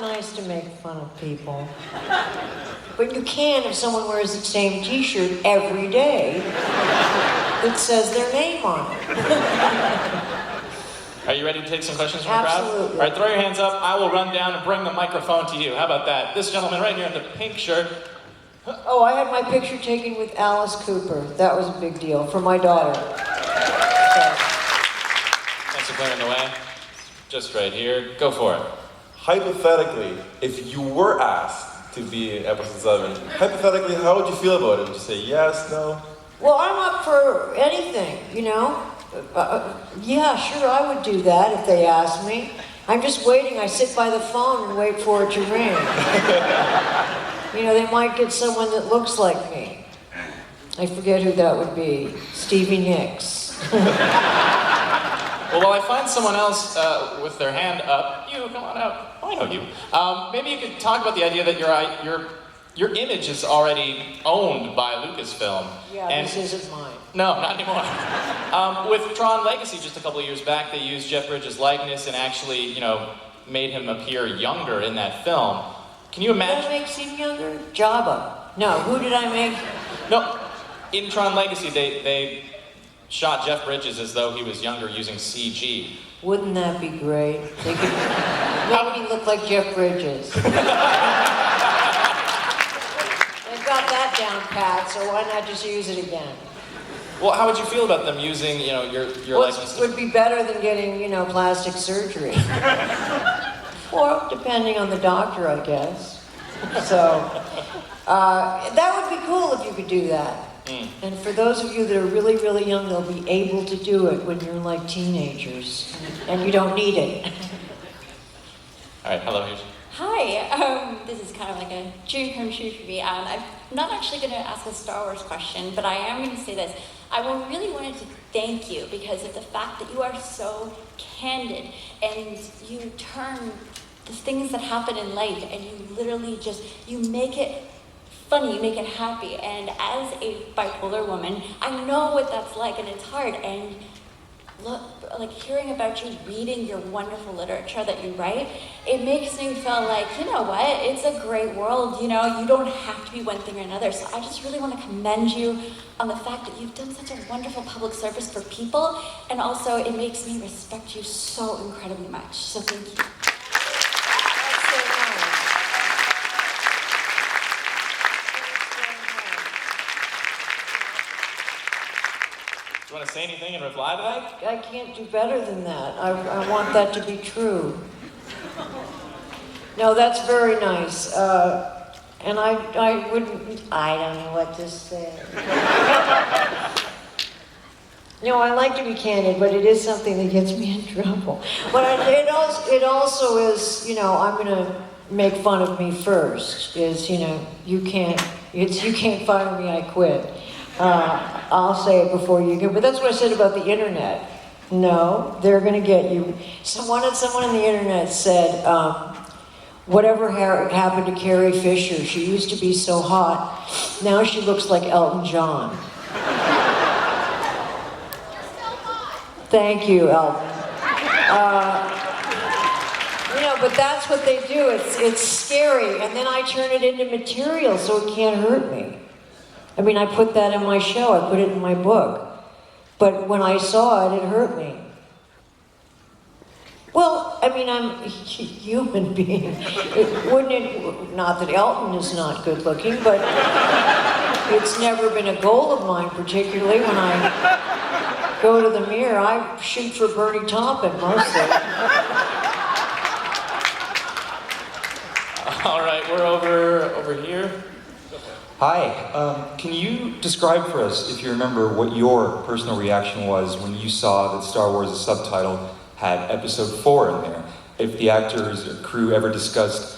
not nice to make fun of people. But you can if someone wears the same t-shirt every day that says their name on it. Are you ready to take some questions from the crowd? Absolutely. All right, throw your hands up. I will run down and bring the microphone to you. How about that? This gentleman right here in the pink shirt. Oh, I had my picture taken with Alice Cooper. That was a big deal for my daughter. Thanks for clearing the way. Just right here. Go for it. Hypothetically, if you were asked to be in episode 7, hypothetically, how would you feel about it? Would you say yes, no? Well, I'm up for anything, you know? Yeah, sure, I would do that if they asked me. I'm just waiting. I sit by the phone and wait for it to ring. You know, they might get someone that looks like me. I forget who that would be. Stevie Nicks. Well, while I find someone else with their hand up, you, come on out. Oh, I know you. Maybe you could talk about the idea that your image is already owned by Lucasfilm. Yeah, and this isn't mine. No, not anymore. With Tron Legacy, just a couple of years back, they used Jeff Bridges' likeness and actually, you know, made him appear younger in that film. Can you imagine? Who makes him younger? Jabba. No, who did I make? No, in Tron Legacy, they shot Jeff Bridges as though he was younger using CG. Wouldn't that be great? They could make me look like Jeff Bridges. They've got that down pat, so why not just use it again? Well, how would you feel about them using, you know, your likeness? Would be better than getting, you know, plastic surgery. Or depending on the doctor, I guess. So, that would be cool if you could do that. And for those of you that are really, really young, they'll be able to do it when you're like teenagers. And you don't need it. All right, hello, here's... Hi, this is kind of like a dream come true for me. I'm not actually going to ask a Star Wars question, but I am going to say this. I really wanted to thank you because of the fact that you are so candid and you turn the things that happen in life and you literally you make it funny, you make it happy. And as a bipolar woman, I know what that's like and it's hard. And look, like hearing about you reading your wonderful literature that you write, it makes me feel like, you know what, it's a great world, you know, you don't have to be one thing or another. So I just really want to commend you on the fact that you've done such a wonderful public service for people, and also it makes me respect you so incredibly much. So thank you. Do you want to say anything in reply to that? I can't do better than that. I want that to be true. No, that's very nice. And I don't know what to say. You know, I like to be candid, but it is something that gets me in trouble. But it also is, you know, I'm going to make fun of me first. Is, you know, you can't fire me, I quit. I'll say it before you can, but that's what I said about the internet. No, they're going to get you. Someone on the internet said, whatever happened to Carrie Fisher? She used to be so hot. Now she looks like Elton John. Thank you, Elton. You know, but that's what they do. It's scary, and then I turn it into material so it can't hurt me. I mean, I put that in my show, I put it in my book. But when I saw it, it hurt me. Well, I mean, I'm a human being. Not that Elton is not good looking, but it's never been a goal of mine, particularly when I go to the mirror. I shoot for Bernie Taupin mostly. All right, we're over here. Hi, can you describe for us, if you remember, what your personal reaction was when you saw that Star Wars' subtitle had Episode 4 in there? If the actors or crew ever discussed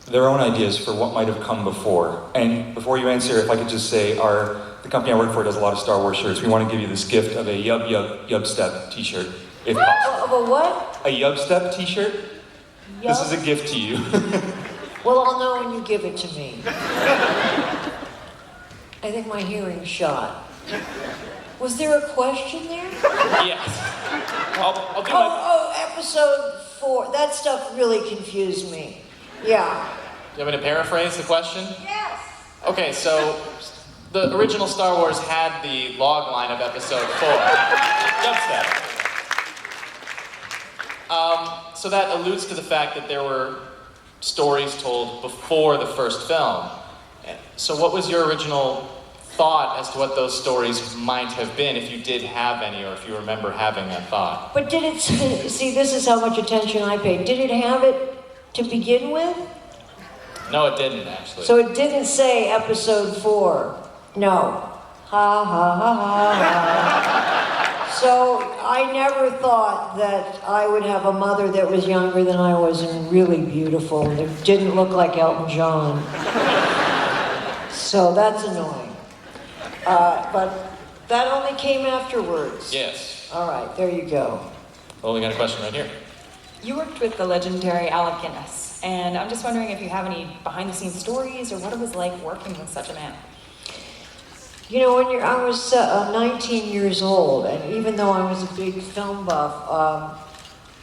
their own ideas for what might have come before? And before you answer, if I could just say, the company I work for does a lot of Star Wars shirts. We want to give you this gift of a Yub-Step t-shirt, if possible. Of a what? A Yub-Step t-shirt? Yub? This is a gift to you. Well, I'll know when you give it to me. I think my hearing's shot. Was there a question there? Yes. I'll do my... Episode 4. That stuff really confused me. Yeah. You want me to paraphrase the question? Yes. Okay, so the original Star Wars had the log line of episode 4. Dubstep. So that alludes to the fact that there were stories told before the first film. So what was your original thought as to what those stories might have been, if you did have any, or if you remember having that thought? But did it, see, this is how much attention I paid. Did it have it to begin with? No, it didn't, actually. So it didn't say episode 4. No. Ha ha ha ha ha. So I never thought that I would have a mother that was younger than I was and really beautiful and that didn't look like Elton John. So that's annoying. But that only came afterwards. Yes. All right, there you go. Well, we got a question right here. You worked with the legendary Alec Guinness, and I'm just wondering if you have any behind-the-scenes stories or what it was like working with such a man. You know, I was 19 years old, and even though I was a big film buff,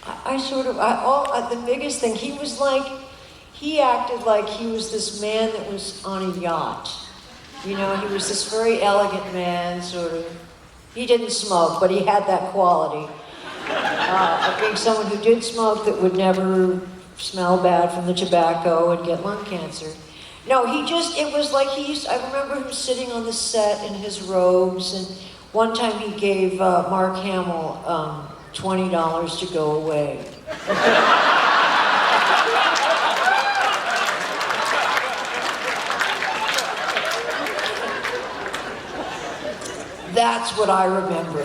the biggest thing, he acted like he was this man that was on a yacht. You know, he was this very elegant man, sort of. He didn't smoke, but he had that quality. Of being someone who did smoke that would never smell bad from the tobacco and get lung cancer. No, it was like I remember him sitting on the set in his robes, and one time he gave Mark Hamill $20 to go away. That's what I remember.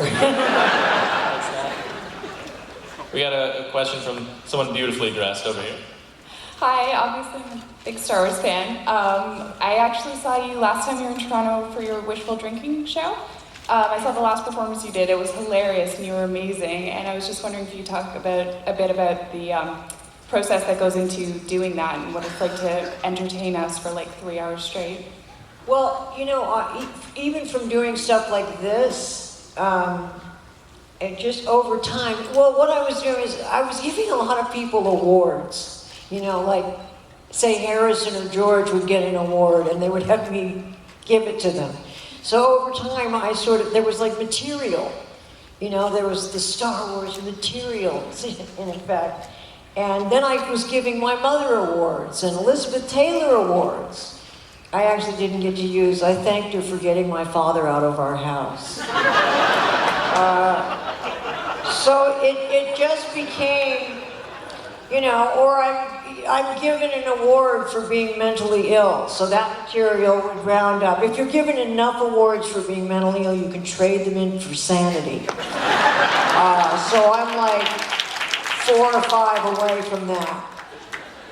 We got a question from someone beautifully dressed over here. Hi, obviously I'm a big Star Wars fan. I actually saw you last time you were in Toronto for your wishful drinking show. I saw the last performance you did. It was hilarious and you were amazing. And I was just wondering if you could talk a bit about the process that goes into doing that and what it's like to entertain us for like 3 hours straight. Well, you know, even from doing stuff like this, and just over time, well, what I was doing is I was giving a lot of people awards. You know, like, say Harrison or George would get an award and they would have me give it to them. So over time, there was like material. You know, there was the Star Wars material, in fact. And then I was giving my mother awards and Elizabeth Taylor awards. I actually didn't get to use. I thanked her for getting my father out of our house. So it just became, you know, or I'm given an award for being mentally ill, so that material would round up. If you're given enough awards for being mentally ill, you can trade them in for sanity. So I'm like 4 or 5 away from that.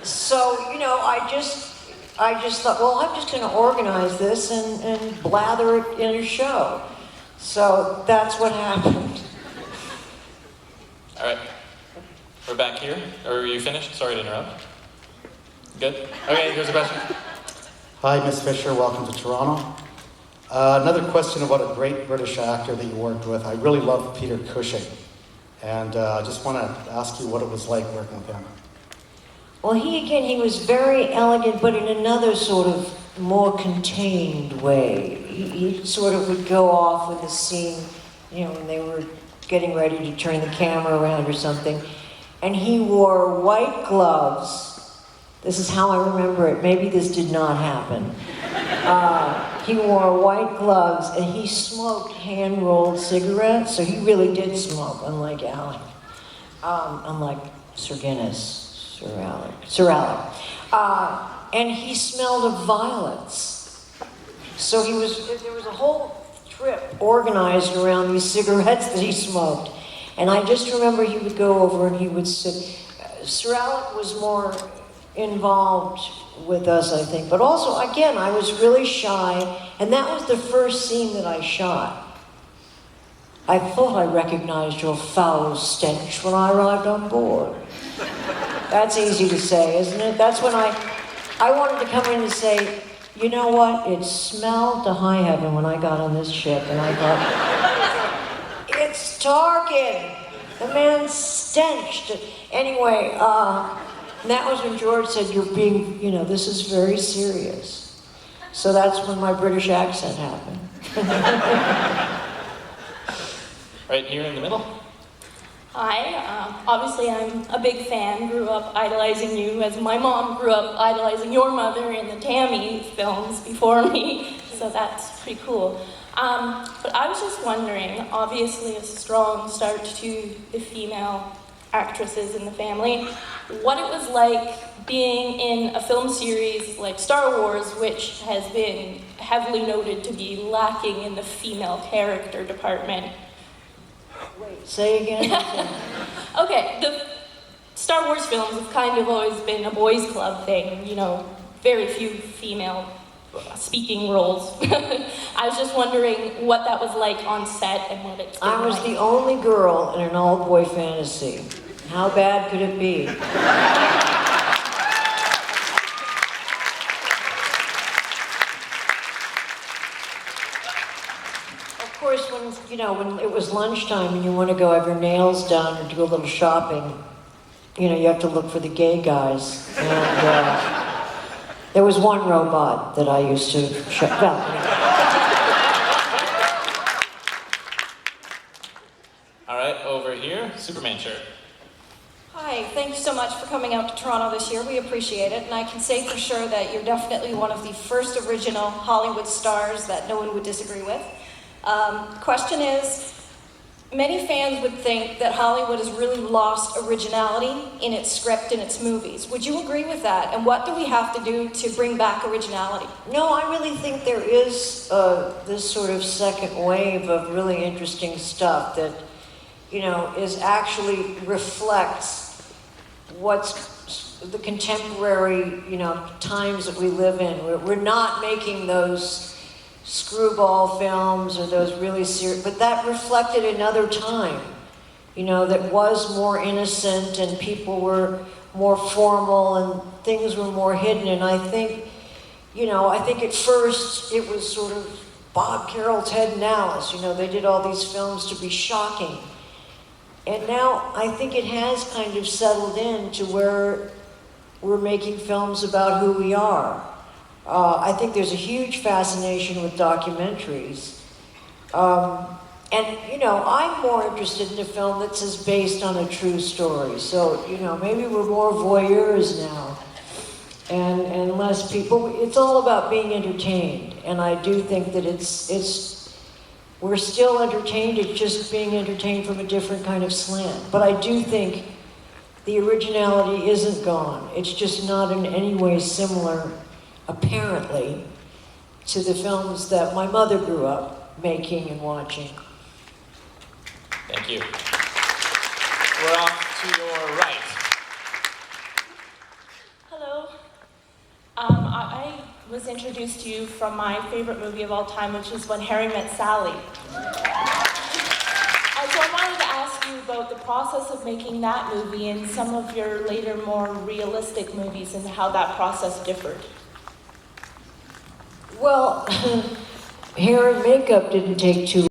So, you know, I just thought, well, I'm just going to organize this and blather it in a show. So that's what happened. All right. We're back here. Are you finished? Sorry to interrupt. Good? Okay, here's a question. Hi, Ms. Fisher. Welcome to Toronto. Another question about a great British actor that you worked with. I really love Peter Cushing. And I just want to ask you what it was like working with him. Well, he was very elegant, but in another sort of more contained way. He sort of would go off with the scene, you know, when they were getting ready to turn the camera around or something. And he wore white gloves. This is how I remember it. Maybe this did not happen. He wore white gloves and he smoked hand-rolled cigarettes. So he really did smoke, unlike Alec. Unlike Sir Alec. And he smelled of violets. So there was a whole trip organized around these cigarettes that he smoked. And I just remember he would go over and he would sit. Sir Alec was more involved with us, I think. But also, again, I was really shy. And that was the first scene that I shot. I thought I recognized your foul stench when I arrived on board. That's easy to say, isn't it? That's when I wanted to come in and say, you know what? It smelled to high heaven when I got on this ship. And I thought, it's Tarkin. The man stenched. Anyway, And that was when George said, you're being, you know, this is very serious. So that's when my British accent happened. Right here in the middle. Hi, obviously I'm a big fan, grew up idolizing you as my mom grew up idolizing your mother in the Tammy films before me, so that's pretty cool. But I was just wondering, obviously a strong start to the female actresses in the family, what it was like being in a film series like Star Wars, which has been heavily noted to be lacking in the female character department. Wait, say again? Okay, the Star Wars films have kind of always been a boys' club thing, you know, very few female speaking roles. I was just wondering what that was like on set and what it's been I was like. the only girl in an all-boy fantasy. How bad could it be? Of course, when it was lunchtime and you want to go have your nails done or do a little shopping, you know, you have to look for the gay guys. And there was one robot that I used to shop. All right, over here, Superman shirt. Hi, thank you so much for coming out to Toronto this year. We appreciate it, and I can say for sure that you're definitely one of the first original Hollywood stars that no one would disagree with. Question is, many fans would think that Hollywood has really lost originality in its script and its movies. Would you agree with that? And what do we have to do to bring back originality? No, I really think there is this sort of second wave of really interesting stuff that, you know, is actually reflects what's the contemporary, you know, times that we live in. We're not making those screwball films or those really serious, but that reflected another time, you know, that was more innocent and people were more formal and things were more hidden. And I think, you know, I think at first it was sort of Bob Carroll, Ted and Alice, you know, they did all these films to be shocking. And now I think it has kind of settled in to where we're making films about who we are. I think there's a huge fascination with documentaries. And, you know, I'm more interested in a film that's based on a true story. So, you know, maybe we're more voyeurs now. And less people, it's all about being entertained. And I do think that we're still entertained, it's just being entertained from a different kind of slant. But I do think the originality isn't gone. It's just not in any way similar, apparently, to the films that my mother grew up making and watching. Thank you. We're off to your right. Hello. I was introduced to you from my favorite movie of all time, which is When Harry Met Sally. So I wanted to ask you about the process of making that movie and some of your later more realistic movies and how that process differed. Well, hair and makeup didn't take too